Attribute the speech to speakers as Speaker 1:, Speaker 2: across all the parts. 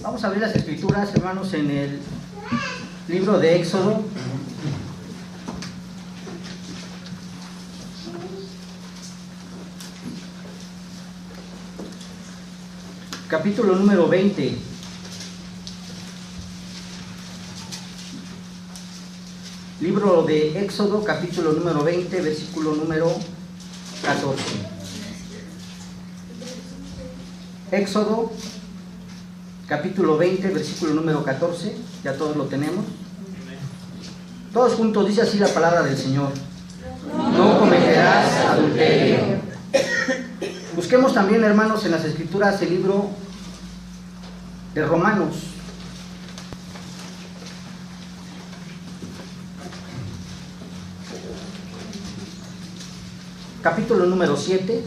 Speaker 1: Vamos a abrir las escrituras, hermanos, en el libro de Éxodo. Capítulo número 20. Libro de Éxodo, capítulo número 20, versículo número 14. Éxodo, capítulo 20, versículo número 14. Ya todos lo tenemos. Todos juntos, dice así la palabra del Señor: no cometerás adulterio. Busquemos también, hermanos, en las escrituras el libro de Romanos. Capítulo número 7.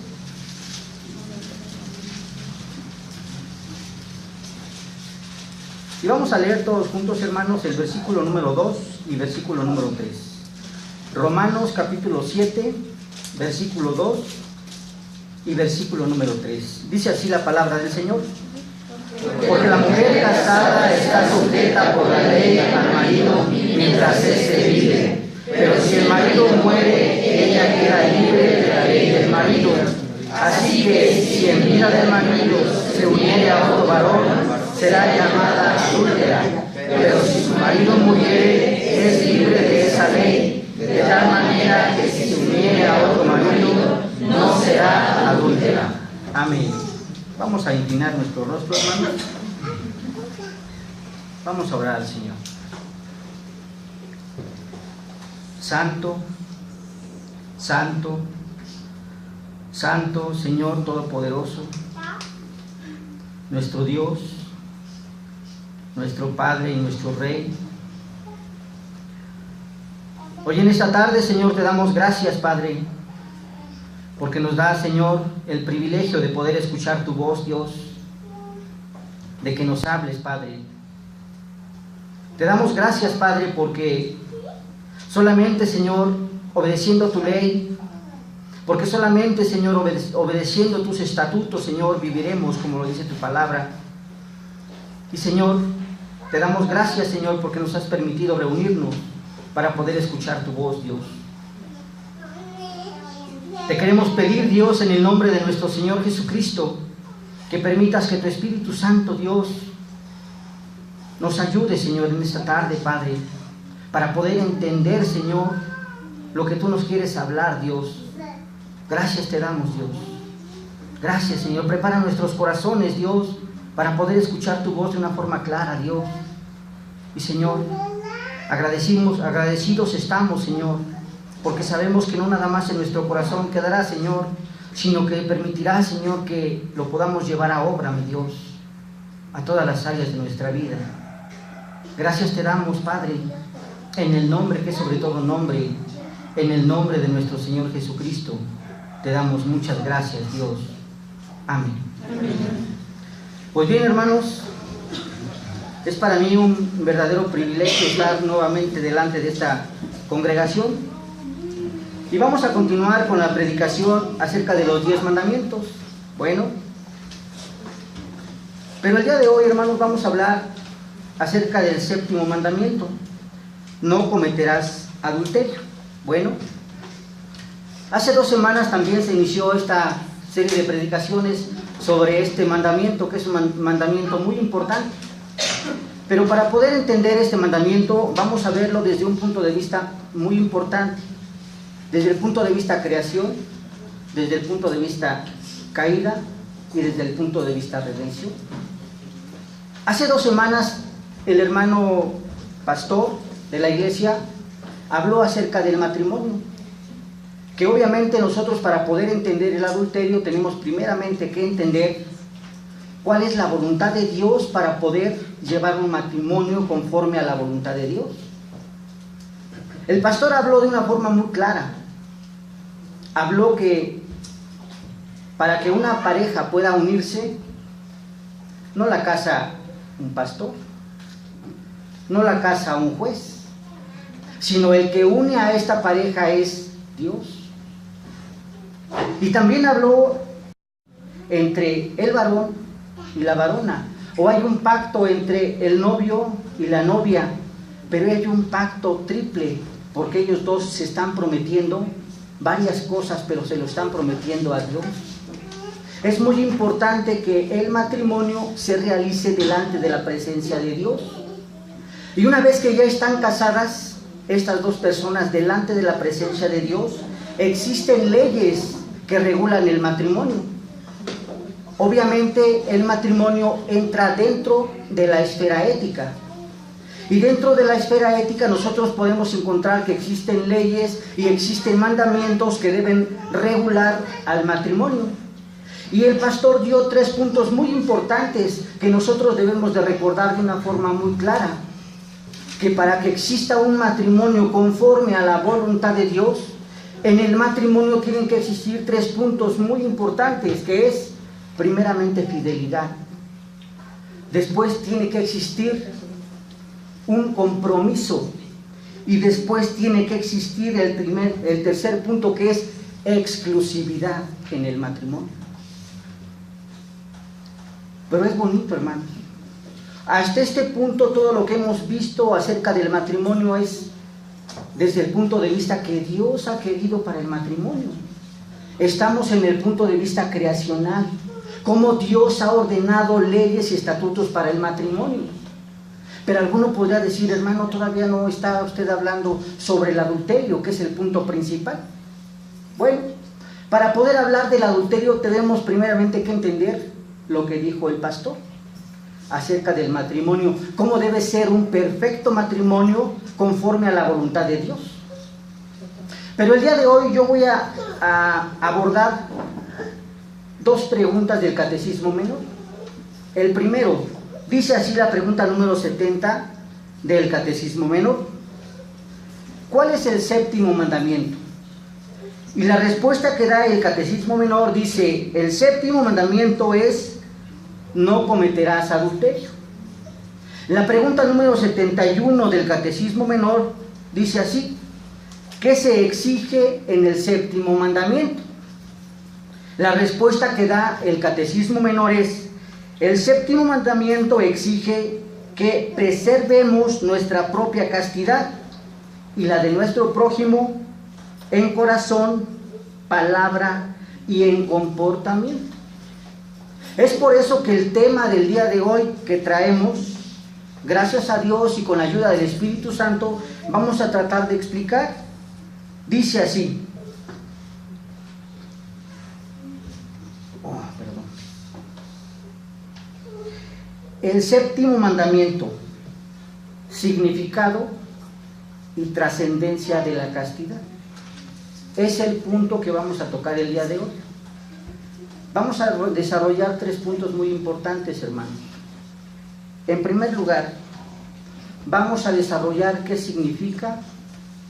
Speaker 1: Y vamos a leer todos juntos, hermanos, el versículo número 2 y versículo número 3. Romanos capítulo 7, versículo 2 y versículo número 3. Dice así la palabra del Señor: porque la mujer casada está sujeta por la ley al marido mientras éste vive. Pero si el marido muere, ella queda libre de la ley del marido. Así que si en vida del marido se uniere a otro varón, será llamada adúltera. Pero si su marido muriere, es libre de esa ley, de tal manera que si se uniere a otro marido, no será adúltera. Amén. Vamos a inclinar nuestro rostro, hermanos. Vamos a orar al Señor. Santo, santo, santo, Señor Todopoderoso, nuestro Dios, nuestro Padre y nuestro Rey. Hoy en esta tarde, Señor, te damos gracias, Padre, porque nos da, Señor, el privilegio de poder escuchar tu voz, Dios, de que nos hables, Padre. Te damos gracias, Padre, porque solamente, Señor, obedeciendo tu ley, porque solamente, Señor, obedeciendo tus estatutos, Señor, viviremos como lo dice tu palabra. Y, Señor, te damos gracias, Señor, porque nos has permitido reunirnos para poder escuchar tu voz, Dios. Te queremos pedir, Dios, en el nombre de nuestro Señor Jesucristo, que permitas que tu Espíritu Santo, Dios, nos ayude, Señor, en esta tarde, Padre, para poder entender, Señor, lo que tú nos quieres hablar, Dios. Gracias te damos, Dios. Gracias, Señor. Prepara nuestros corazones, Dios, para poder escuchar tu voz de una forma clara, Dios. Y, Señor, agradecidos estamos, Señor, porque sabemos que no nada más en nuestro corazón quedará, Señor, sino que permitirá, Señor, que lo podamos llevar a obra, mi Dios, a todas las áreas de nuestra vida. Gracias te damos, Padre, en el nombre que es sobre todo nombre, en el nombre de nuestro Señor Jesucristo, te damos muchas gracias, Dios. Amén. Pues bien, hermanos, es para mí un verdadero privilegio estar nuevamente delante de esta congregación. Y vamos a continuar con la predicación acerca de los 10 mandamientos. Bueno, pero el día de hoy, hermanos, vamos a hablar acerca del 7º mandamiento: no cometerás adulterio. Bueno, hace 2 semanas también se inició esta serie de predicaciones sobre este mandamiento, que es un mandamiento muy importante. Pero para poder entender este mandamiento, vamos a verlo desde un punto de vista muy importante. Desde el punto de vista creación, desde el punto de vista caída y desde el punto de vista redención. Hace 2 semanas el hermano pastor de la iglesia habló acerca del matrimonio, que obviamente nosotros, para poder entender el adulterio, tenemos primeramente que entender cuál es la voluntad de Dios para poder llevar un matrimonio conforme a la voluntad de Dios. El pastor habló de una forma muy clara. Habló que para que una pareja pueda unirse, no la casa un pastor, no la casa un juez, sino el que une a esta pareja es Dios. Y también habló entre el varón y la varona, o hay un pacto entre el novio y la novia, pero hay un pacto triple, porque ellos dos se están prometiendo varias cosas, pero se lo están prometiendo a Dios. Es muy importante que el matrimonio se realice delante de la presencia de Dios. Y una vez que ya están casadas, estas dos personas delante de la presencia de Dios, existen leyes que regulan el matrimonio. Obviamente el matrimonio entra dentro de la esfera ética. Y dentro de la esfera ética nosotros podemos encontrar que existen leyes y existen mandamientos que deben regular al matrimonio. Y el pastor dio 3 puntos muy importantes que nosotros debemos de recordar de una forma muy clara. Que para que exista un matrimonio conforme a la voluntad de Dios, en el matrimonio tienen que existir 3 puntos muy importantes, que es primeramente fidelidad. Después tiene que existir un compromiso y después tiene que existir el tercer punto, que es exclusividad en el matrimonio. Pero es bonito, hermanos. Hasta este punto todo lo que hemos visto acerca del matrimonio es desde el punto de vista que Dios ha querido para el matrimonio. Estamos en el punto de vista creacional, cómo Dios ha ordenado leyes y estatutos para el matrimonio. Pero alguno podría decir, hermano, todavía no está usted hablando sobre el adulterio, que es el punto principal. Bueno, para poder hablar del adulterio tenemos primeramente que entender lo que dijo el pastor acerca del matrimonio, cómo debe ser un perfecto matrimonio conforme a la voluntad de Dios. Pero el día de hoy yo voy a abordar 2 preguntas del Catecismo Menor. El primero, dice así la pregunta número 70 del Catecismo Menor: ¿cuál es el 7º mandamiento? Y la respuesta que da el Catecismo Menor dice: el 7º mandamiento es: no cometerás adulterio. La pregunta número 71 del Catecismo Menor dice así: ¿qué se exige en el 7º mandamiento? La respuesta que da el Catecismo Menor es: el 7º mandamiento exige que preservemos nuestra propia castidad y la de nuestro prójimo en corazón, palabra y en comportamiento. Es por eso que el tema del día de hoy que traemos, gracias a Dios y con la ayuda del Espíritu Santo, vamos a tratar de explicar. Dice así: el 7º mandamiento, significado y trascendencia de la castidad. Es el punto que vamos a tocar el día de hoy. Vamos a desarrollar 3 puntos muy importantes, hermanos. En primer lugar, vamos a desarrollar qué significa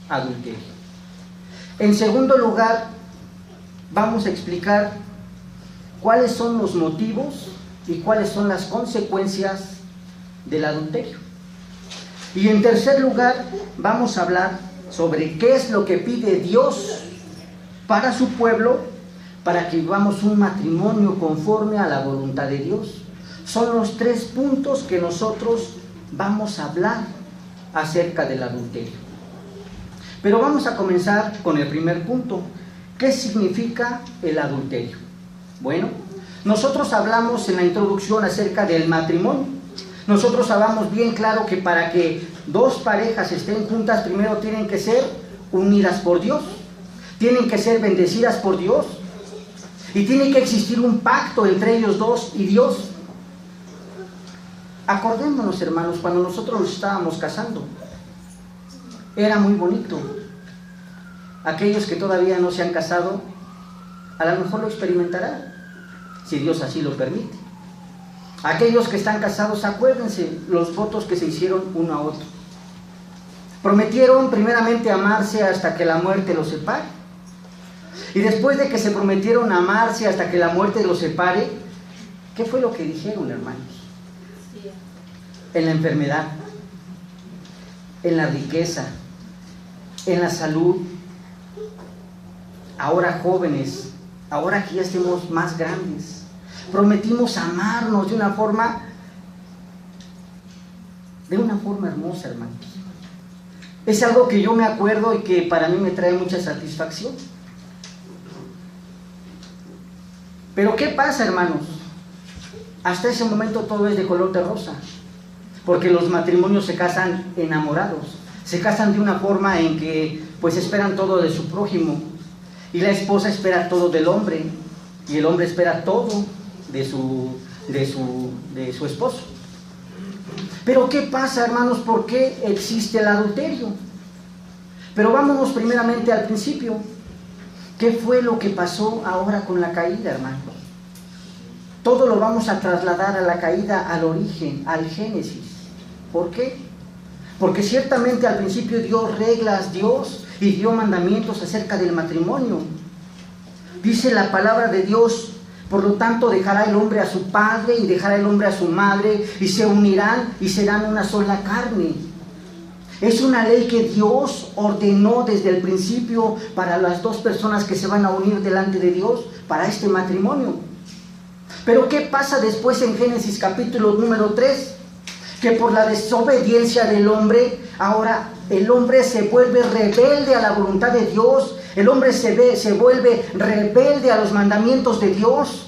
Speaker 1: adulterio. En segundo lugar, vamos a explicar cuáles son los motivos y cuáles son las consecuencias del adulterio. Y en tercer lugar, vamos a hablar sobre qué es lo que pide Dios para su pueblo, para que vivamos un matrimonio conforme a la voluntad de Dios. Son los 3 puntos que nosotros vamos a hablar acerca del adulterio. Pero vamos a comenzar con el primer punto. ¿Qué significa el adulterio? Bueno, nosotros hablamos en la introducción acerca del matrimonio. Nosotros hablamos bien claro que para que 2 parejas estén juntas, primero tienen que ser unidas por Dios, tienen que ser bendecidas por Dios, y tiene que existir un pacto entre ellos dos y Dios. Acordémonos, hermanos, cuando nosotros nos estábamos casando, era muy bonito. Aquellos que todavía no se han casado, a lo mejor lo experimentarán, si Dios así lo permite. Aquellos que están casados, acuérdense los votos que se hicieron uno a otro. Prometieron primeramente amarse hasta que la muerte los separe. Y después de que se prometieron amarse hasta que la muerte los separe, ¿qué fue lo que dijeron, hermanos? En la enfermedad, en la riqueza, en la salud, ahora jóvenes, ahora que ya estemos más grandes, prometimos amarnos de una forma de una forma hermosa, hermanos. Es algo que yo me acuerdo y que para mí me trae mucha satisfacción. Pero ¿qué pasa, hermanos? Hasta ese momento todo es de color de rosa, porque los matrimonios se casan enamorados, se casan de una forma en que pues esperan todo de su prójimo, y la esposa espera todo del hombre, y el hombre espera todo de su esposo. Pero ¿qué pasa, hermanos? ¿Por qué existe el adulterio? Pero vámonos primeramente al principio. ¿Qué fue lo que pasó ahora con la caída, hermanos? Todo lo vamos a trasladar a la caída, al origen, al Génesis. ¿Por qué? Porque ciertamente al principio dio reglas Dios y dio mandamientos acerca del matrimonio. Dice la palabra de Dios: por lo tanto dejará el hombre a su padre y dejará el hombre a su madre, y se unirán y serán una sola carne. Es una ley que Dios ordenó desde el principio para las dos personas que se van a unir delante de Dios para este matrimonio. Pero ¿qué pasa después en Génesis capítulo número 3? Que por la desobediencia del hombre, ahora el hombre se vuelve rebelde a la voluntad de Dios. El hombre se vuelve rebelde a los mandamientos de Dios.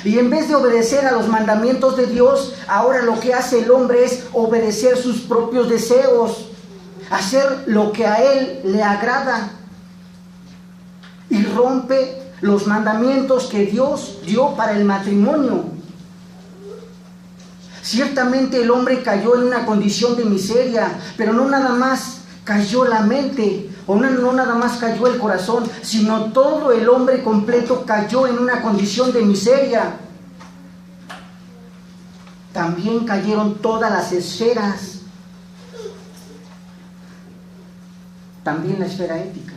Speaker 1: Y en vez de obedecer a los mandamientos de Dios, ahora lo que hace el hombre es obedecer sus propios deseos, hacer lo que a él le agrada, y rompe los mandamientos que Dios dio para el matrimonio. Ciertamente el hombre cayó en una condición de miseria, pero no nada más cayó la mente, o no nada más cayó el corazón, sino todo el hombre completo cayó en una condición de miseria. También cayeron todas las esferas, también la esfera ética.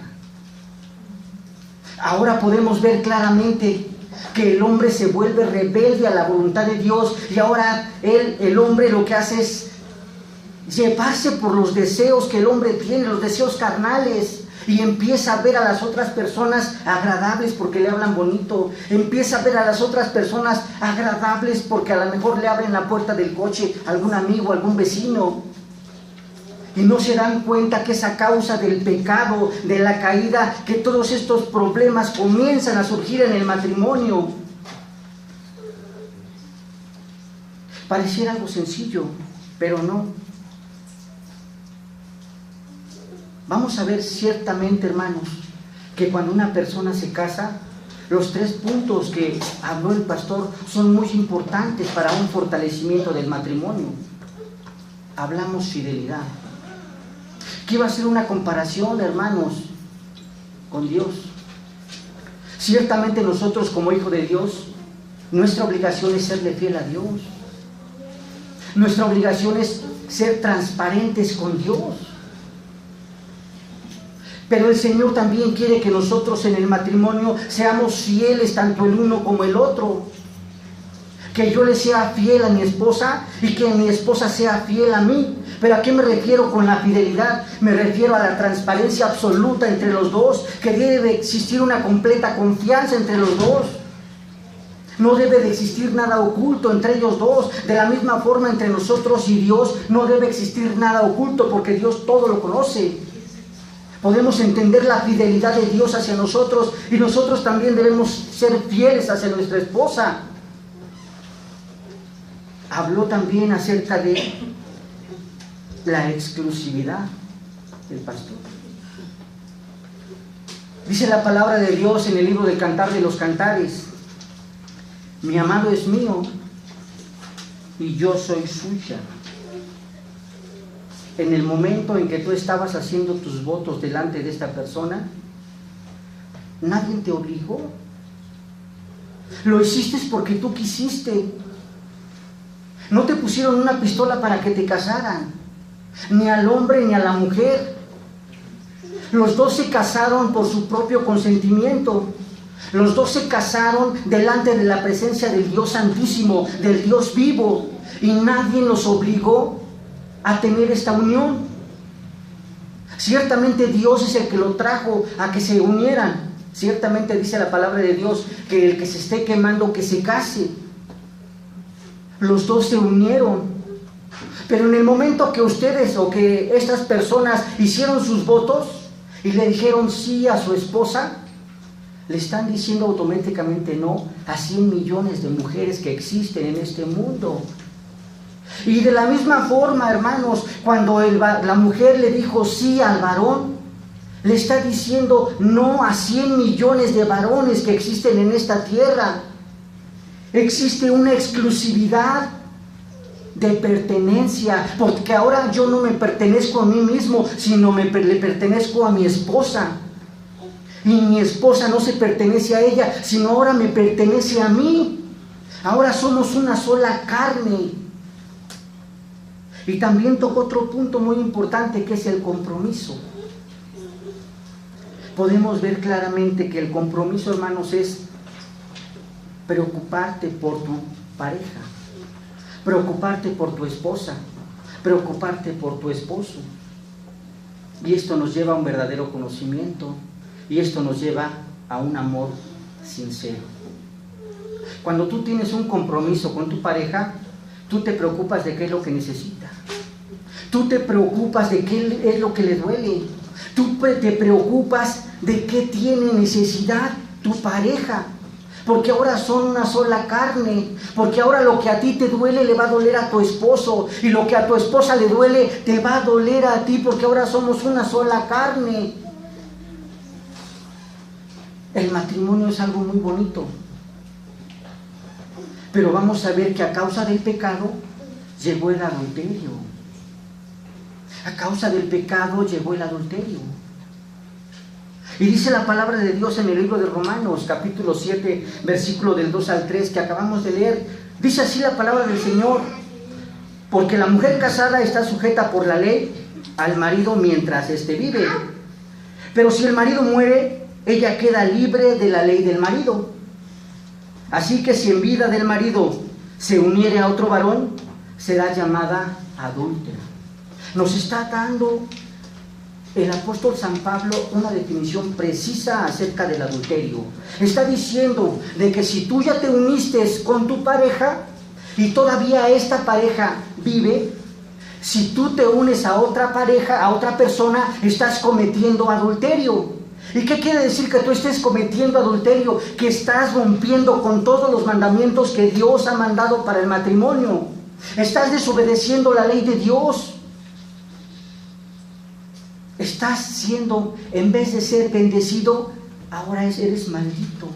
Speaker 1: Ahora podemos ver claramente que el hombre se vuelve rebelde a la voluntad de Dios, y ahora el hombre lo que hace es llevarse por los deseos que el hombre tiene, los deseos carnales, y empieza a ver a las otras personas agradables porque le hablan bonito, empieza a ver a las otras personas agradables porque a lo mejor le abren la puerta del coche a algún amigo, a algún vecino, y no se dan cuenta que es a causa del pecado, de la caída, que todos estos problemas comienzan a surgir en el matrimonio. Pareciera algo sencillo, pero no. Vamos a ver ciertamente, hermanos, que cuando una persona se casa, los 3 puntos que habló el pastor son muy importantes para un fortalecimiento del matrimonio. Hablamos fidelidad. Quiero hacer una comparación, hermanos, con Dios. Ciertamente nosotros como hijos de Dios, nuestra obligación es serle fiel a Dios. Nuestra obligación es ser transparentes con Dios. Pero el Señor también quiere que nosotros en el matrimonio seamos fieles, tanto el uno como el otro. Que yo le sea fiel a mi esposa y que mi esposa sea fiel a mí. ¿Pero a qué me refiero con la fidelidad? Me refiero a la transparencia absoluta entre los dos, que debe existir una completa confianza entre los dos. No debe de existir nada oculto entre ellos dos. De la misma forma entre nosotros y Dios no debe existir nada oculto, porque Dios todo lo conoce. Podemos entender la fidelidad de Dios hacia nosotros, y nosotros también debemos ser fieles hacia nuestra esposa. Habló también acerca de la exclusividad del pastor. Dice la palabra de Dios en el libro del Cantar de los Cantares: mi amado es mío y yo soy suya. En el momento en que tú estabas haciendo tus votos delante de esta persona, nadie te obligó. Lo hiciste porque tú quisiste. No te pusieron una pistola para que te casaran, ni al hombre ni a la mujer. Los dos se casaron por su propio consentimiento. Los dos se casaron delante de la presencia del Dios Santísimo, del Dios vivo, y nadie los obligó a tener esta unión. Ciertamente Dios es el que lo trajo a que se unieran. Ciertamente dice la palabra de Dios que el que se esté quemando, que se case. Los dos se unieron. Pero en el momento que ustedes o que estas personas hicieron sus votos y le dijeron sí a su esposa, le están diciendo automáticamente no a 100 millones de mujeres que existen en este mundo. Y de la misma forma, hermanos, cuando la mujer le dijo sí al varón, le está diciendo no a 100 millones de varones que existen en esta tierra. Existe una exclusividad de pertenencia, porque ahora yo no me pertenezco a mí mismo, sino le pertenezco a mi esposa. Y mi esposa no se pertenece a ella, sino ahora me pertenece a mí. Ahora somos una sola carne. Y también tocó otro punto muy importante, que es el compromiso. Podemos ver claramente que el compromiso, hermanos, es preocuparte por tu pareja, preocuparte por tu esposa, preocuparte por tu esposo. Y esto nos lleva a un verdadero conocimiento, y esto nos lleva a un amor sincero. Cuando tú tienes un compromiso con tu pareja, tú te preocupas de qué es lo que necesita. Tú te preocupas de qué es lo que le duele. Tú te preocupas de qué tiene necesidad tu pareja. Porque ahora son una sola carne. Porque ahora lo que a ti te duele le va a doler a tu esposo. Y lo que a tu esposa le duele te va a doler a ti, porque ahora somos una sola carne. El matrimonio es algo muy bonito. Pero vamos a ver que a causa del pecado llegó el adulterio. A causa del pecado llegó el adulterio. Y dice la palabra de Dios en el libro de Romanos, capítulo 7, versículo del 2 al 3, que acabamos de leer. Dice así la palabra del Señor: porque la mujer casada está sujeta por la ley al marido mientras éste vive. Pero si el marido muere, ella queda libre de la ley del marido. Así que si en vida del marido se uniere a otro varón, será llamada adúltera. Nos está dando el apóstol San Pablo una definición precisa acerca del adulterio. Está diciendo de que si tú ya te uniste con tu pareja y todavía esta pareja vive, si tú te unes a otra pareja, a otra persona, estás cometiendo adulterio. ¿Y qué quiere decir que tú estés cometiendo adulterio? Que estás rompiendo con todos los mandamientos que Dios ha mandado para el matrimonio. Estás desobedeciendo la ley de Dios. Estás siendo, en vez de ser bendecido, ahora eres maldito.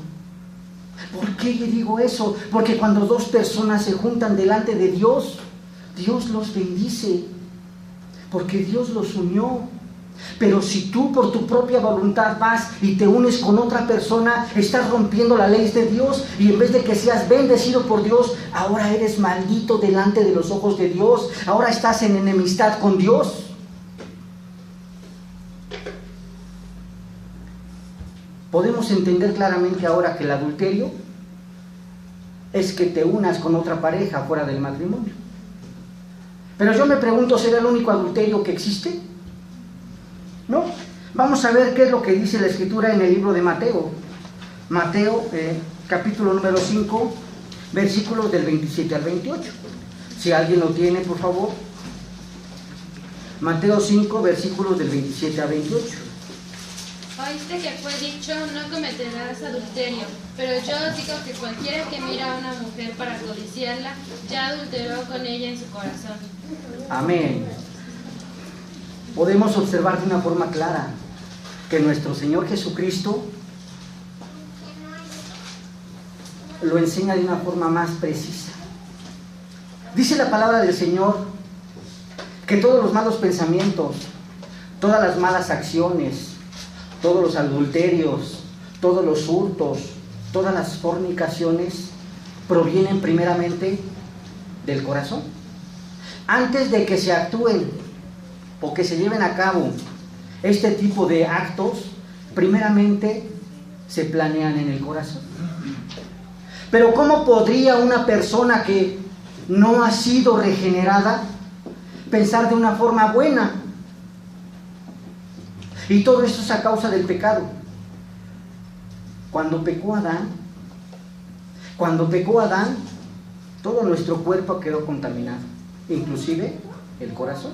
Speaker 1: ¿Por qué yo digo eso? Porque cuando dos personas se juntan delante de Dios, Dios los bendice, porque Dios los unió. Pero si tú por tu propia voluntad vas y te unes con otra persona, estás rompiendo la ley de Dios, y en vez de que seas bendecido por Dios, ahora eres maldito delante de los ojos de Dios. Ahora estás en enemistad con Dios. Podemos entender claramente ahora que el adulterio es que te unas con otra pareja fuera del matrimonio. Pero yo me pregunto, ¿será el único adulterio que existe? No. Vamos a ver qué es lo que dice la Escritura en el libro de Mateo. Mateo, capítulo número 5, versículos del 27 al 28. Si alguien lo tiene, por favor. Mateo 5, versículos del 27 al 28.
Speaker 2: Oíste que fue dicho, no cometerás adulterio, pero yo os digo que cualquiera que mira a una mujer para codiciarla, ya adulteró con ella en su corazón.
Speaker 1: Amén. Podemos observar de una forma clara que nuestro Señor Jesucristo lo enseña de una forma más precisa. Dice la palabra del Señor que todos los malos pensamientos, todas las malas acciones, todos los adulterios, todos los hurtos, todas las fornicaciones provienen primeramente del corazón. Antes de que se actúen o que se lleven a cabo este tipo de actos, primeramente se planean en el corazón. Pero ¿cómo podría una persona que no ha sido regenerada pensar de una forma buena? Y todo esto es a causa del pecado. Cuando pecó Adán, todo nuestro cuerpo quedó contaminado. inclusive el corazón.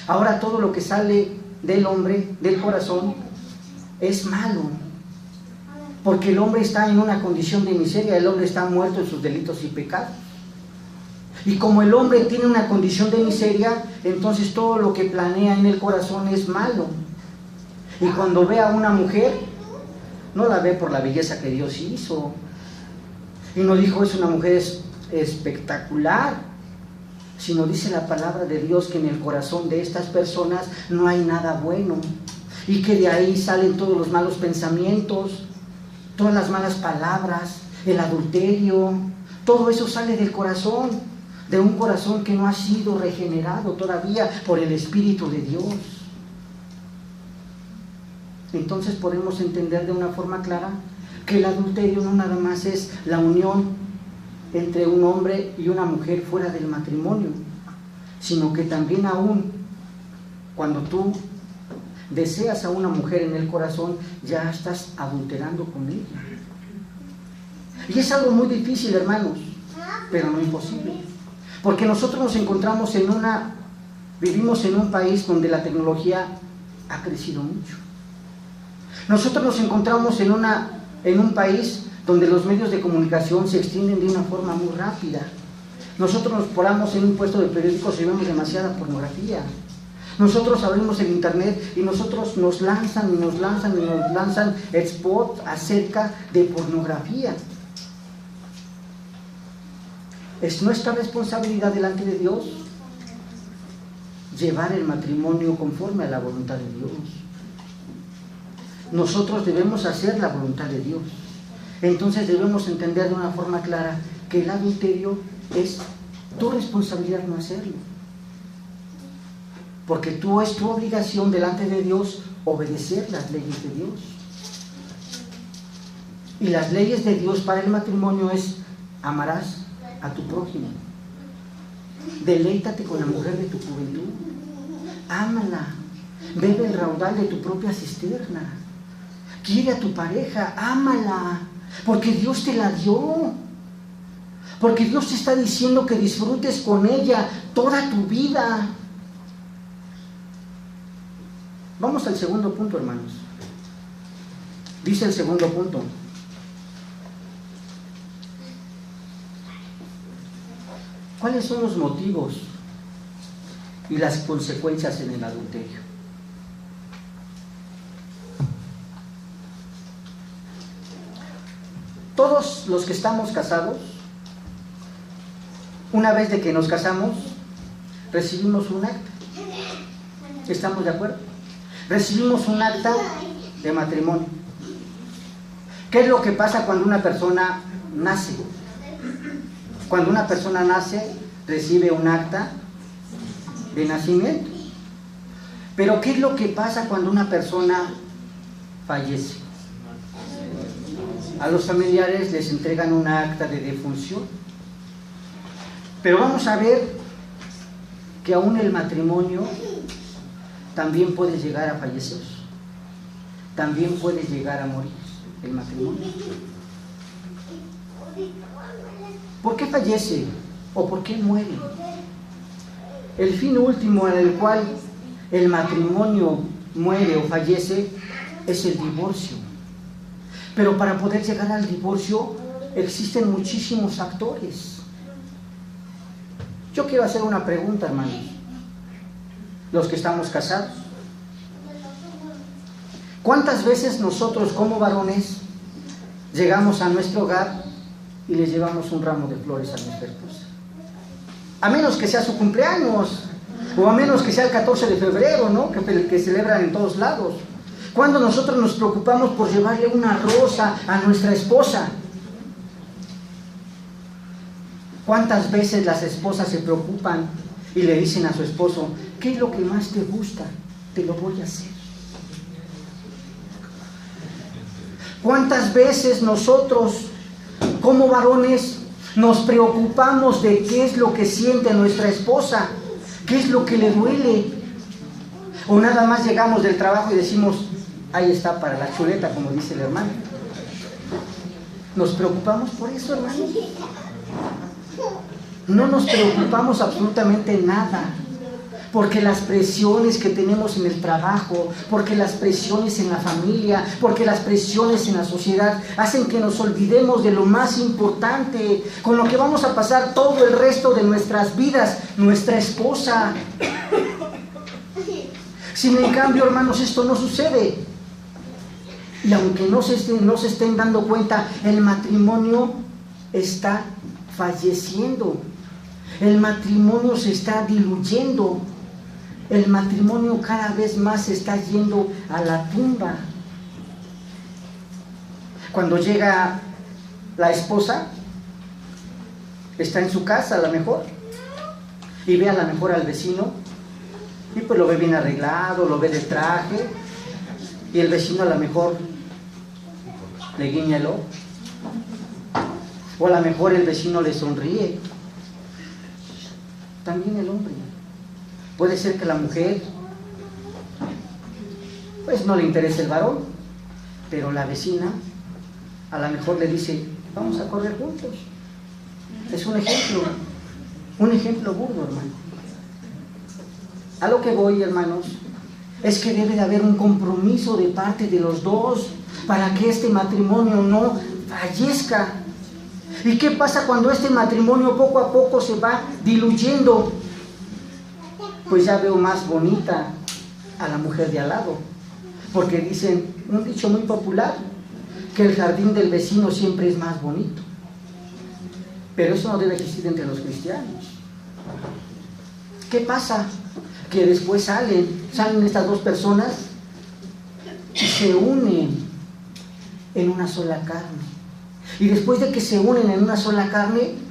Speaker 1: Ahora todo lo que sale del hombre, del corazón, es malo, porque el hombre está en una condición de miseria, el hombre está muerto en sus delitos y pecados. Y como el hombre tiene una condición de miseria, entonces todo lo que planea en el corazón es malo. Y cuando ve a una mujer, no la ve por la belleza que Dios hizo. Y no dijo, es una mujer espectacular, sino dice la palabra de Dios que en el corazón de estas personas no hay nada bueno. Y que de ahí salen todos los malos pensamientos, todas las malas palabras, el adulterio, todo eso sale del corazón, de un corazón que no ha sido regenerado todavía por el Espíritu de Dios. Entonces podemos entender de una forma clara que el adulterio no nada más es la unión entre un hombre y una mujer fuera del matrimonio, sino que también aún cuando tú deseas a una mujer en el corazón, ya estás adulterando con ella. Y es algo muy difícil, hermanos, pero no imposible, porque nosotros nos encontramos vivimos en un país donde la tecnología ha crecido mucho. Nosotros nos encontramos en un país donde los medios de comunicación se extienden de una forma muy rápida. Nosotros nos paramos en un puesto de periódicos y vemos demasiada pornografía. Nosotros abrimos el internet y nosotros nos lanzan spots acerca de pornografía. Es nuestra responsabilidad delante de Dios llevar el matrimonio conforme a la voluntad de Dios. Nosotros debemos hacer la voluntad de Dios. Entonces debemos entender de una forma clara que el adulterio es tu responsabilidad no hacerlo. Porque es tu obligación delante de Dios obedecer las leyes de Dios. Y las leyes de Dios para el matrimonio es: amarás a tu prójimo, deleítate con la mujer de tu juventud, ámala, bebe el raudal de tu propia cisterna, quiere a tu pareja, ámala, porque Dios te la dio, porque Dios te está diciendo que disfrutes con ella toda tu vida. Vamos al segundo punto, hermanos. Dice el segundo punto: ¿cuáles son los motivos y las consecuencias en el adulterio? Todos los que estamos casados, una vez de que nos casamos, recibimos un acta. ¿Estamos de acuerdo? Recibimos un acta de matrimonio. ¿Qué es lo que pasa cuando una persona nace? Cuando una persona nace, recibe un acta de nacimiento. Pero ¿qué es lo que pasa cuando una persona fallece? A los familiares les entregan un acta de defunción. Pero vamos a ver que aún el matrimonio también puede llegar a fallecer. También puede llegar a morir el matrimonio. ¿Por qué fallece o por qué muere? El fin último en el cual el matrimonio muere o fallece es el divorcio. Pero para poder llegar al divorcio existen muchísimos factores. Yo quiero hacer una pregunta, hermanos. Los que estamos casados, ¿cuántas veces nosotros como varones llegamos a nuestro hogar y le llevamos un ramo de flores a nuestra esposa? A menos que sea su cumpleaños, o a menos que sea el 14 de febrero, ¿no? Que celebran en todos lados. Cuando nosotros nos preocupamos por llevarle una rosa a nuestra esposa. ¿Cuántas veces las esposas se preocupan y le dicen a su esposo: ¿qué es lo que más te gusta? Te lo voy a hacer. ¿Cuántas veces nosotros, como varones, nos preocupamos de qué es lo que siente nuestra esposa? ¿Qué es lo que le duele? O nada más llegamos del trabajo y decimos: ahí está para la chuleta, como dice el hermano. ¿Nos preocupamos por eso, hermano? no nos preocupamos absolutamente nada. Porque las presiones que tenemos en el trabajo, porque las presiones en la familia, porque las presiones en la sociedad hacen que nos olvidemos de lo más importante, con lo que vamos a pasar todo el resto de nuestras vidas, nuestra esposa. Si en cambio, hermanos, esto no sucede, y aunque no se estén dando cuenta, el matrimonio está falleciendo, el matrimonio se está diluyendo. El matrimonio cada vez más se está yendo a la tumba. Cuando llega la esposa, está en su casa a lo mejor, y ve a lo mejor al vecino, y pues lo ve bien arreglado, lo ve de traje, y el vecino a lo mejor le guiña el ojo, o a lo mejor el vecino le sonríe. También el hombre. Puede ser que la mujer, pues no le interese el varón, pero la vecina a lo mejor le dice, vamos a correr juntos. Es un ejemplo burdo, hermano. A lo que voy, hermanos, es que debe de haber un compromiso de parte de los dos para que este matrimonio no fallezca. ¿Y qué pasa cuando este matrimonio poco a poco se va diluyendo? Pues ya veo más bonita a la mujer de al lado, porque dicen, un dicho muy popular, que el jardín del vecino siempre es más bonito. Pero eso no debe existir entre los cristianos. ¿Qué pasa? Que después salen estas dos personas y se unen en una sola carne. Y después de que se unen en una sola carne,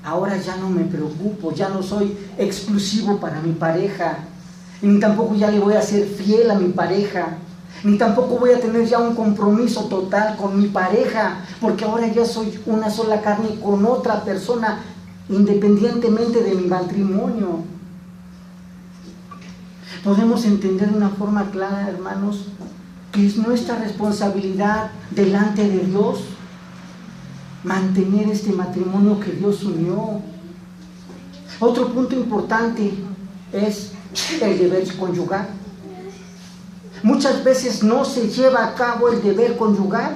Speaker 1: ahora ya no me preocupo, ya no soy exclusivo para mi pareja, ni tampoco ya le voy a ser fiel a mi pareja, ni tampoco voy a tener ya un compromiso total con mi pareja, porque ahora ya soy una sola carne con otra persona, independientemente de mi matrimonio. Podemos entender de una forma clara, hermanos, que es nuestra responsabilidad delante de Dios mantener este matrimonio que Dios unió. Otro punto importante es el deber conyugal. Muchas veces no se lleva a cabo el deber conyugal.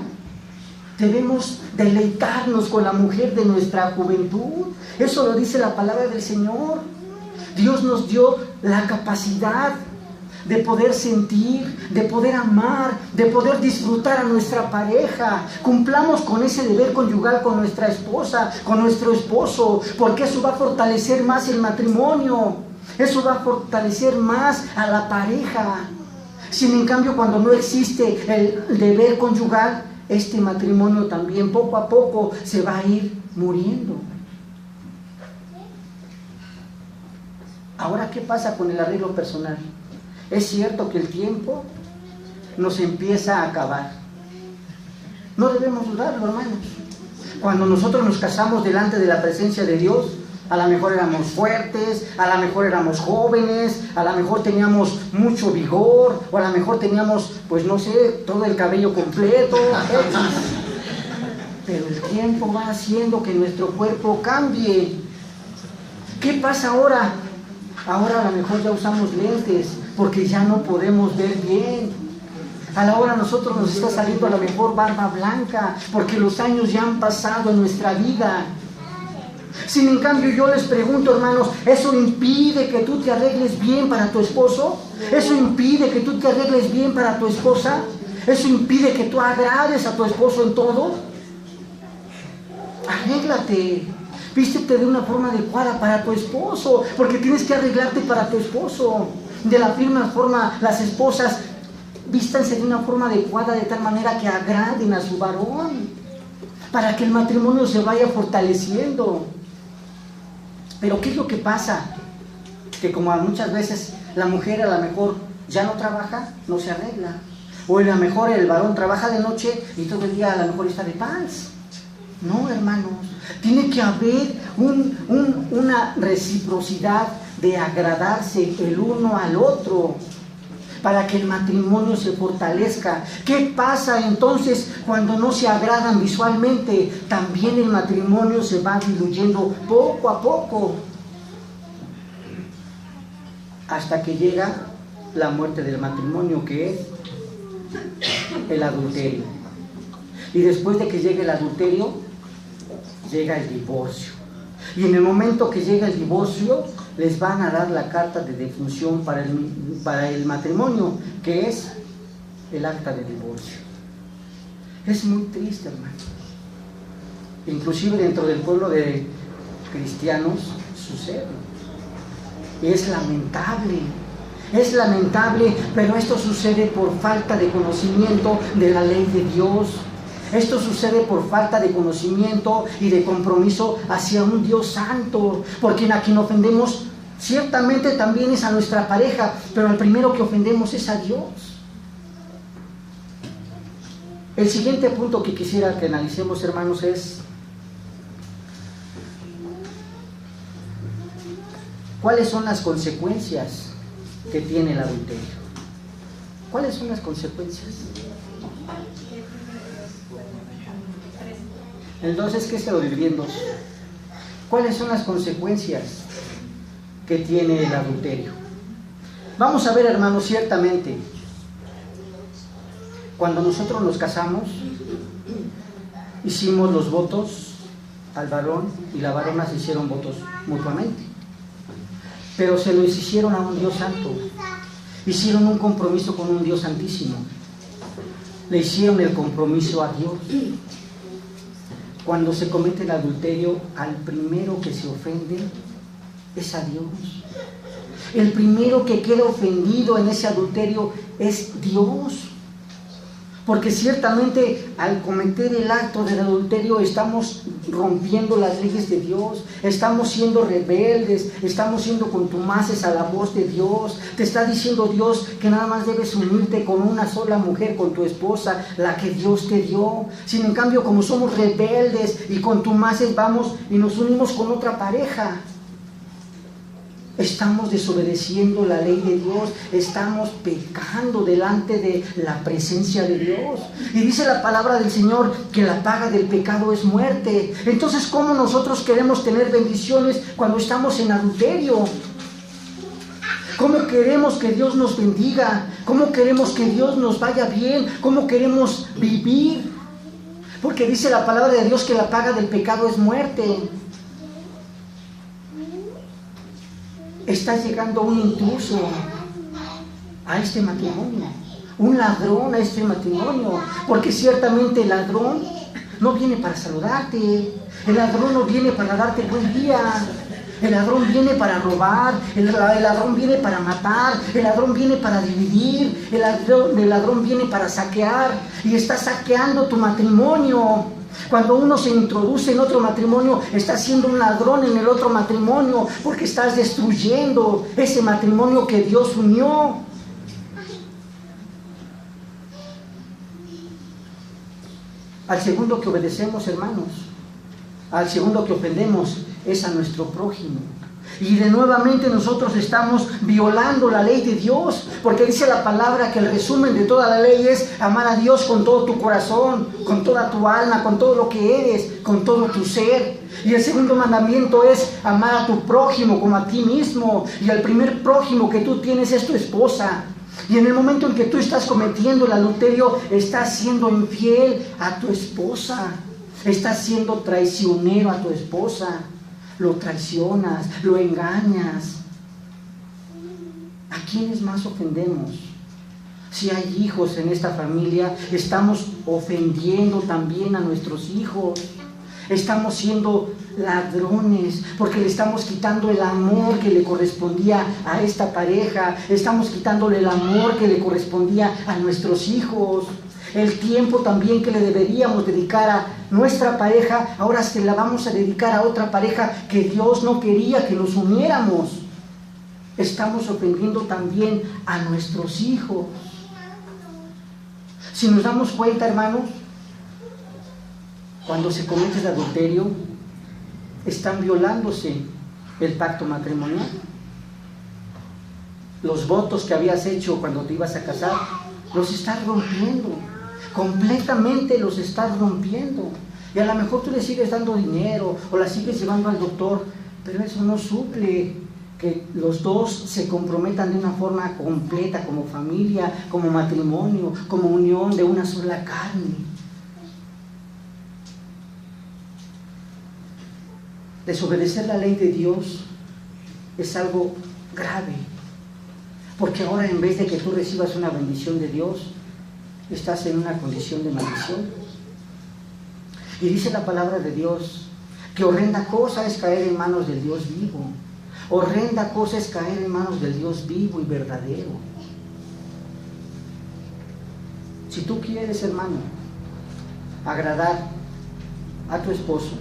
Speaker 1: Debemos deleitarnos con la mujer de nuestra juventud. Eso lo dice la palabra del Señor. Dios nos dio la capacidad de poder sentir, de poder amar, de poder disfrutar a nuestra pareja. Cumplamos con ese deber conyugal con nuestra esposa, con nuestro esposo, porque eso va a fortalecer más el matrimonio, eso va a fortalecer más a la pareja. Sin en cambio, cuando no existe el deber conyugal, este matrimonio también poco a poco se va a ir muriendo. Ahora, ¿qué pasa con el arreglo personal? Es cierto que el tiempo nos empieza a acabar. No debemos dudarlo, hermanos. Cuando nosotros nos casamos delante de la presencia de Dios, a lo mejor éramos fuertes, a lo mejor éramos jóvenes, a lo mejor teníamos mucho vigor, o a lo mejor teníamos, pues no sé, todo el cabello completo. Pero el tiempo va haciendo que nuestro cuerpo cambie. ¿Qué pasa ahora? Ahora a lo mejor ya usamos lentes porque ya no podemos ver bien. A la hora nosotros nos está saliendo a lo mejor barba blanca porque los años ya han pasado en nuestra vida. Sin en cambio yo les pregunto, hermanos, ¿eso impide que tú te arregles bien para tu esposo? ¿Eso impide que tú te arregles bien para tu esposa? ¿Eso impide que tú agrades a tu esposo en todo? Arréglate. Vístete de una forma adecuada para tu esposo, porque tienes que arreglarte para tu esposo. De la misma forma, las esposas vístanse de una forma adecuada, de tal manera que agraden a su varón, para que el matrimonio se vaya fortaleciendo. Pero ¿qué es lo que pasa? Que como muchas veces la mujer a lo mejor ya no trabaja, no se arregla. O a lo mejor el varón trabaja de noche y todo el día a lo mejor está de pants. No, hermanos, tiene que haber una reciprocidad de agradarse el uno al otro. para que el matrimonio se fortalezca. ¿Qué pasa entonces cuando no se agradan visualmente? También el matrimonio se va diluyendo poco a poco, hasta que llega la muerte del matrimonio, que es el adulterio. Y después de que llegue el adulterio, llega el divorcio. Y en el momento que llega el divorcio, les van a dar la carta de defunción para el matrimonio, que es el acta de divorcio. Es muy triste, hermano. Inclusive dentro del pueblo de cristianos sucede. Es lamentable, pero esto sucede por falta de conocimiento de la ley de Dios. Esto sucede por falta de conocimiento y de compromiso hacia un Dios santo, porque a quien ofendemos ciertamente también es a nuestra pareja, pero el primero que ofendemos es a Dios. El siguiente punto que quisiera que analicemos, hermanos, es ¿cuáles son las consecuencias que tiene el adulterio? ¿Cuáles son las consecuencias? Entonces, ¿qué se lo dividí en dos? ¿Cuáles son las consecuencias que tiene el adulterio? Vamos a ver, hermanos, ciertamente, cuando nosotros nos casamos, hicimos los votos al varón y la varona se hicieron votos mutuamente, pero se los hicieron a un Dios santo, hicieron un compromiso con un Dios santísimo, le hicieron el compromiso a Dios. Cuando se comete el adulterio, al primero que se ofende es a Dios. El primero que queda ofendido en ese adulterio es Dios. Porque ciertamente al cometer el acto del adulterio estamos rompiendo las leyes de Dios, estamos siendo rebeldes, estamos siendo contumaces a la voz de Dios. Te está diciendo Dios que nada más debes unirte con una sola mujer, con tu esposa, la que Dios te dio. Sin en cambio, como somos rebeldes y contumaces, vamos y nos unimos con otra pareja. Estamos desobedeciendo la ley de Dios, estamos pecando delante de la presencia de Dios. Y dice la palabra del Señor que la paga del pecado es muerte. Entonces, ¿cómo nosotros queremos tener bendiciones cuando estamos en adulterio? ¿Cómo queremos que Dios nos bendiga? ¿Cómo queremos que Dios nos vaya bien? ¿Cómo queremos vivir? Porque dice la palabra de Dios que la paga del pecado es muerte. Está llegando un intruso a este matrimonio, un ladrón a este matrimonio, porque ciertamente el ladrón no viene para saludarte, el ladrón no viene para darte buen día, el ladrón viene para robar, el ladrón viene para matar, el ladrón viene para dividir, el ladrón viene para saquear, y está saqueando tu matrimonio. Cuando uno se introduce en otro matrimonio, estás siendo un ladrón en el otro matrimonio, porque estás destruyendo ese matrimonio que Dios unió. Al segundo que obedecemos, hermanos, al segundo que ofendemos, es a nuestro prójimo. Y de nuevamente nosotros estamos violando la ley de Dios, porque dice la palabra que el resumen de toda la ley es amar a Dios con todo tu corazón, con toda tu alma, con todo lo que eres, con todo tu ser. Y el segundo mandamiento es amar a tu prójimo como a ti mismo. Y el primer prójimo que tú tienes es tu esposa. Y en el momento en que tú estás cometiendo el adulterio, estás siendo infiel a tu esposa, estás siendo traicionero a tu esposa. Lo traicionas, lo engañas. ¿A quiénes más ofendemos? Si hay hijos en esta familia, estamos ofendiendo también a nuestros hijos. Estamos siendo ladrones porque le estamos quitando el amor que le correspondía a esta pareja. Estamos quitándole el amor que le correspondía a nuestros hijos. El tiempo también que le deberíamos dedicar a nuestra pareja, ahora se la vamos a dedicar a otra pareja que Dios no quería que nos uniéramos. Estamos ofendiendo también a nuestros hijos. Si nos damos cuenta, hermanos, cuando se comete el adulterio, están violándose el pacto matrimonial. los votos que habías hecho cuando te ibas a casar, los estás rompiendo, completamente los estás rompiendo. Y a lo mejor tú le sigues dando dinero o la sigues llevando al doctor, pero eso no suple que los dos se comprometan de una forma completa, como familia, como matrimonio, como unión de una sola carne. Desobedecer la ley de Dios es algo grave, porque ahora en vez de que tú recibas una bendición de Dios, estás en una condición de maldición. Y dice la palabra de Dios que horrenda cosa es caer en manos del Dios vivo. Horrenda cosa es caer en manos del Dios vivo y verdadero. Si tú quieres, hermano, agradar a tu esposo,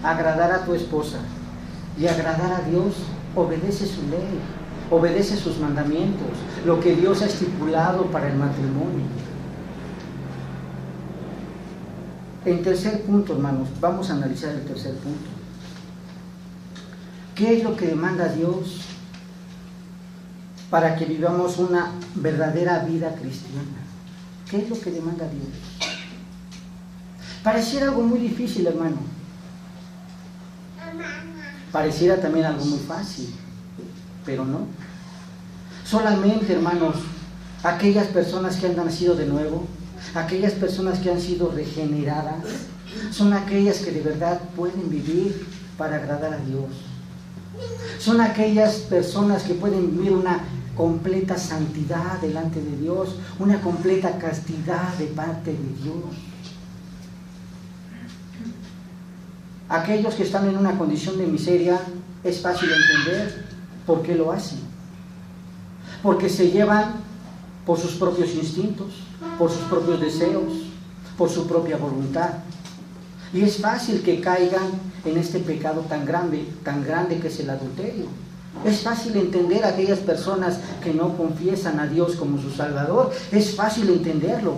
Speaker 1: agradar a tu esposa y agradar a Dios, obedece su ley, obedece sus mandamientos, lo que Dios ha estipulado para el matrimonio. En tercer punto, hermanos, vamos a analizar el tercer punto. ¿Qué es lo que demanda Dios para que vivamos una verdadera vida cristiana? ¿Qué es lo que demanda Dios? Pareciera algo muy difícil, hermano. Pareciera también algo muy fácil, pero no. Solamente, hermanos, aquellas personas que han nacido de nuevo, aquellas personas que han sido regeneradas, son aquellas que de verdad pueden vivir para agradar a Dios. Son aquellas personas que pueden vivir una completa santidad delante de Dios, una completa castidad de parte de Dios. Aquellos que están en una condición de miseria, es fácil entender por qué lo hacen. Porque se llevan por sus propios instintos, por sus propios deseos, por su propia voluntad. Y es fácil que caigan en este pecado tan grande que es el adulterio. Es fácil entender a aquellas personas que no confiesan a Dios como su Salvador. Es fácil entenderlo.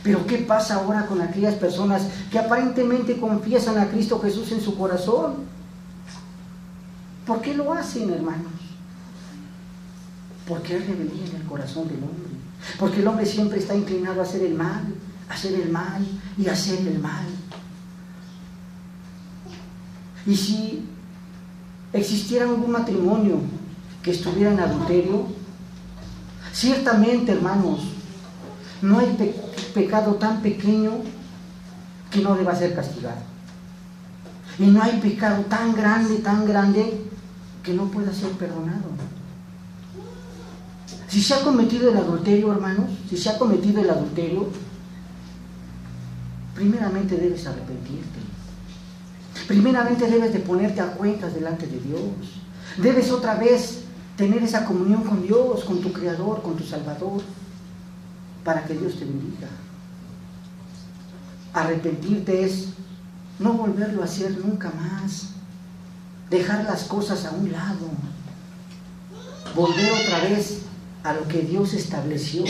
Speaker 1: Pero ¿qué pasa ahora con aquellas personas que aparentemente confiesan a Cristo Jesús en su corazón? ¿Por qué lo hacen, hermanos? Porque hay rebeldía en el corazón del hombre. Porque el hombre siempre está inclinado a hacer el mal, a hacer el mal y a hacer el mal. Y si existiera algún matrimonio que estuviera en adulterio, ciertamente, hermanos, no hay pecado tan pequeño que no deba ser castigado. Y no hay pecado tan grande que no pueda ser perdonado. Si se ha cometido el adulterio, hermanos, si se ha cometido el adulterio, primeramente debes arrepentirte. Primeramente debes de ponerte a cuentas delante de Dios. Debes otra vez tener esa comunión con Dios, con tu Creador, con tu Salvador, para que Dios te bendiga. Arrepentirte es no volverlo a hacer nunca más. Dejar las cosas a un lado. Volver otra vez a lo que Dios estableció.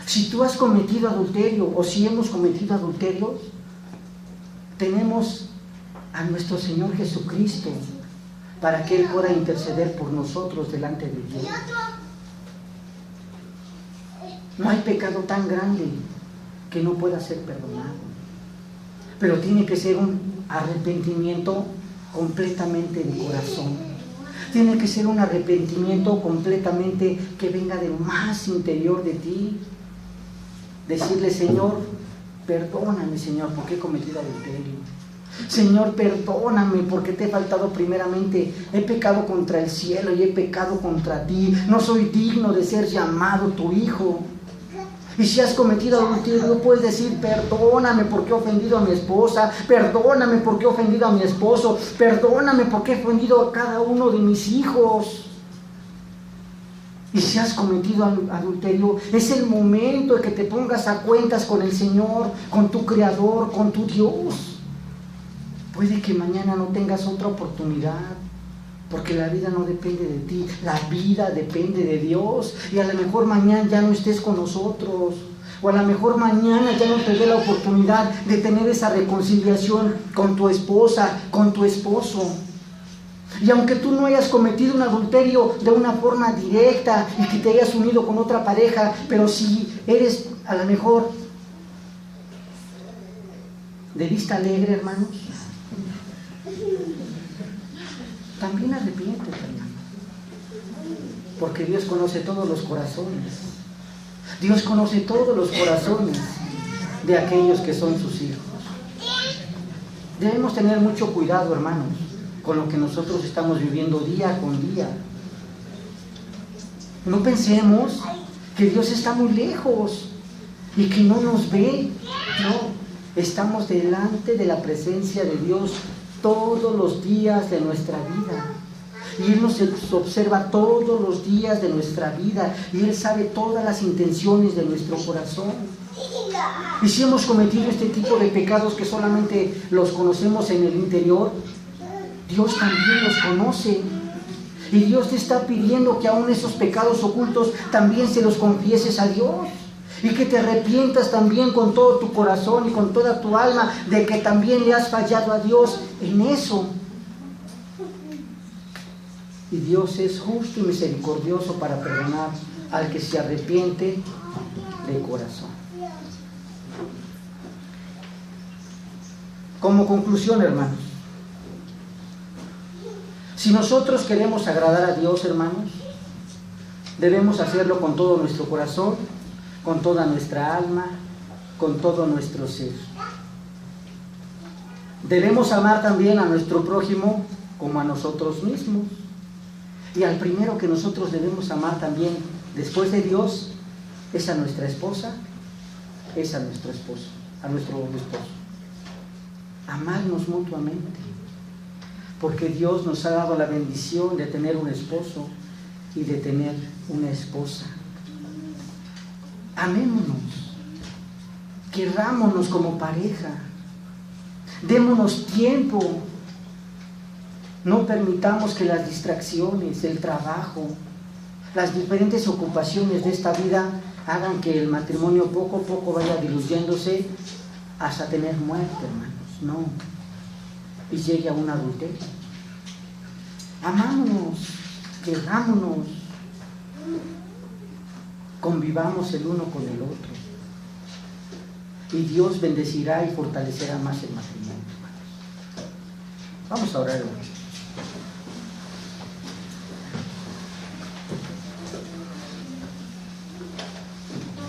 Speaker 1: Si tú has cometido adulterio o si hemos cometido adulterio, tenemos a nuestro Señor Jesucristo para que Él pueda interceder por nosotros delante de Dios. No hay pecado tan grande que no pueda ser perdonado, pero tiene que ser un arrepentimiento completamente de corazón. Tiene que ser un arrepentimiento completamente que venga de lo más interior de ti. Decirle: Señor, perdóname, Señor, porque he cometido adulterio. Señor, perdóname porque te he faltado primeramente. He pecado contra el cielo y he pecado contra ti. No soy digno de ser llamado tu hijo. Y si has cometido adulterio, puedes decir: perdóname porque he ofendido a mi esposa, perdóname porque he ofendido a mi esposo, perdóname porque he ofendido a cada uno de mis hijos. Y si has cometido adulterio, es el momento de que te pongas a cuentas con el Señor, con tu Creador, con tu Dios. Puede que mañana no tengas otra oportunidad, porque la vida no depende de ti, la vida depende de Dios. Y a lo mejor mañana ya no estés con nosotros, o a lo mejor mañana ya no te dé la oportunidad de tener esa reconciliación con tu esposa, con tu esposo. Y aunque tú no hayas cometido un adulterio de una forma directa y que te hayas unido con otra pareja, pero si eres a lo mejor de vista alegre, hermanos, también arrepiéntete, hermano. Porque Dios conoce todos los corazones. Dios conoce todos los corazones de aquellos que son sus hijos. Debemos tener mucho cuidado, hermanos, con lo que nosotros estamos viviendo día con día. No pensemos que Dios está muy lejos y que no nos ve. No, estamos delante de la presencia de Dios todos los días de nuestra vida. Y Él nos observa todos los días de nuestra vida. Y Él sabe todas las intenciones de nuestro corazón. Y si hemos cometido este tipo de pecados que solamente los conocemos en el interior, Dios también los conoce. Y Dios te está pidiendo que aún esos pecados ocultos también se los confieses a Dios. Y que te arrepientas también con todo tu corazón y con toda tu alma de que también le has fallado a Dios en eso. Y Dios es justo y misericordioso para perdonar al que se arrepiente de corazón. Como conclusión, hermanos, si nosotros queremos agradar a Dios, hermanos, debemos hacerlo con todo nuestro corazón, con toda nuestra alma, con todo nuestro ser. Debemos amar también a nuestro prójimo como a nosotros mismos. Y al primero que nosotros debemos amar también, después de Dios, es a nuestra esposa, es a nuestro esposo, a nuestro esposo. Amarnos mutuamente, porque Dios nos ha dado la bendición de tener un esposo y de tener una esposa. Amémonos, querrámonos como pareja, démonos tiempo. No permitamos que las distracciones, el trabajo, las diferentes ocupaciones de esta vida hagan que el matrimonio poco a poco vaya diluyéndose hasta tener muerte, hermanos. No. Y llegue a un adulterio. Amámonos, querrámonos, convivamos el uno con el otro. Y Dios bendecirá y fortalecerá más el matrimonio, hermanos. Vamos a orar, hermanos.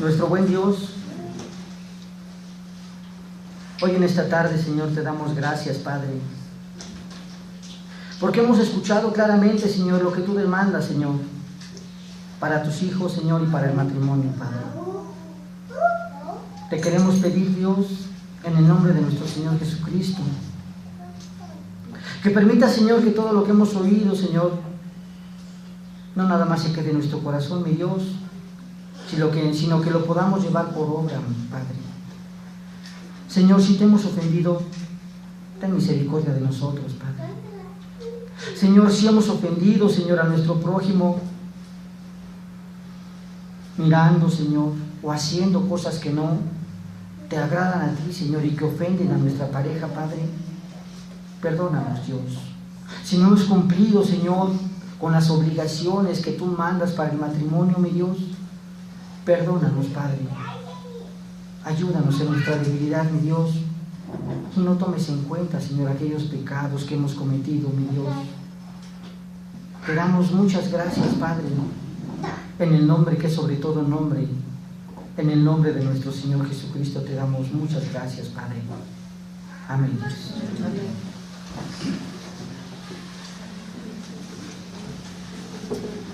Speaker 1: Nuestro buen Dios, hoy en esta tarde, Señor, te damos gracias, Padre, porque hemos escuchado claramente, Señor, lo que tú demandas, Señor, para tus hijos, Señor, y para el matrimonio, Padre. Te queremos pedir, Dios, en el nombre de nuestro Señor Jesucristo, que permita, Señor, que todo lo que hemos oído, Señor, no nada más se quede en nuestro corazón, mi Dios, sino que lo podamos llevar por obra, Padre. Señor, si te hemos ofendido, ten misericordia de nosotros, Padre. Señor, si hemos ofendido, Señor, a nuestro prójimo, mirando, Señor, o haciendo cosas que no te agradan a ti, Señor, y que ofenden a nuestra pareja, Padre, perdónanos, Dios. Si no hemos cumplido, Señor, con las obligaciones que tú mandas para el matrimonio, mi Dios, perdónanos, Padre. Ayúdanos en nuestra debilidad, mi Dios, y no tomes en cuenta, Señor, aquellos pecados que hemos cometido, mi Dios. Te damos muchas gracias, Padre, en el nombre que es sobre todo nombre, en el nombre de nuestro Señor Jesucristo te damos muchas gracias, Padre. Amén. Amén.